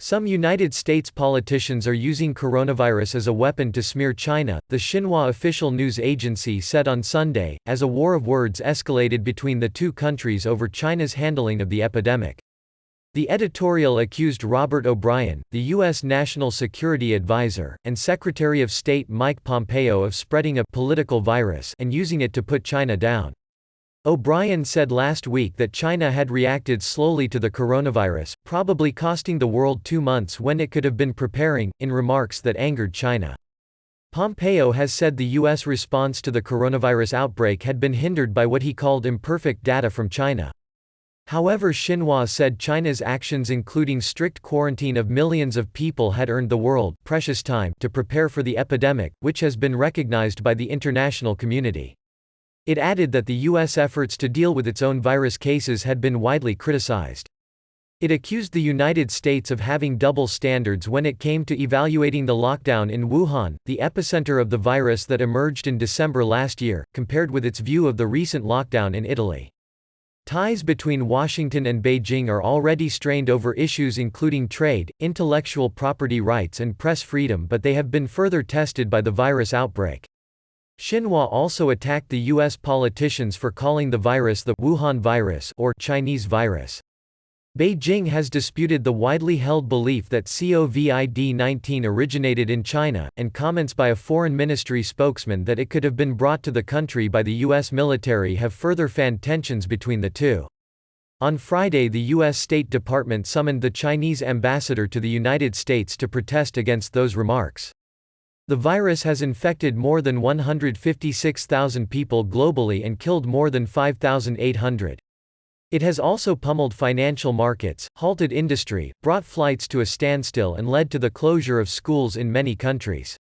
Some United States politicians are using coronavirus as a weapon to smear China, the Xinhua official news agency said on Sunday, as a war of words escalated between the two countries over China's handling of the epidemic. The editorial accused Robert O'Brien, the U.S. National Security Advisor, and Secretary of State Mike Pompeo of spreading a political virus and using it to put China down. O'Brien said last week that China had reacted slowly to the coronavirus, probably costing the world 2 months when it could have been preparing, in remarks that angered China. Pompeo has said the U.S. response to the coronavirus outbreak had been hindered by what he called imperfect data from China. However, Xinhua said China's actions, including strict quarantine of millions of people, had earned the world precious time to prepare for the epidemic, which has been recognized by the international community. It added that the U.S. efforts to deal with its own virus cases had been widely criticized. It accused the United States of having double standards when it came to evaluating the lockdown in Wuhan, the epicenter of the virus that emerged in December last year, compared with its view of the recent lockdown in Italy. Ties between Washington and Beijing are already strained over issues including trade, intellectual property rights and press freedom, but they have been further tested by the virus outbreak. Xinhua also attacked the U.S. politicians for calling the virus the Wuhan virus or Chinese virus. Beijing has disputed the widely held belief that COVID-19 originated in China, and comments by a foreign ministry spokesman that it could have been brought to the country by the U.S. military have further fanned tensions between the two. On Friday, the U.S. State Department summoned the Chinese ambassador to the United States to protest against those remarks. The virus has infected more than 156,000 people globally and killed more than 5,800. It has also pummeled financial markets, halted industry, brought flights to a standstill and led to the closure of schools in many countries.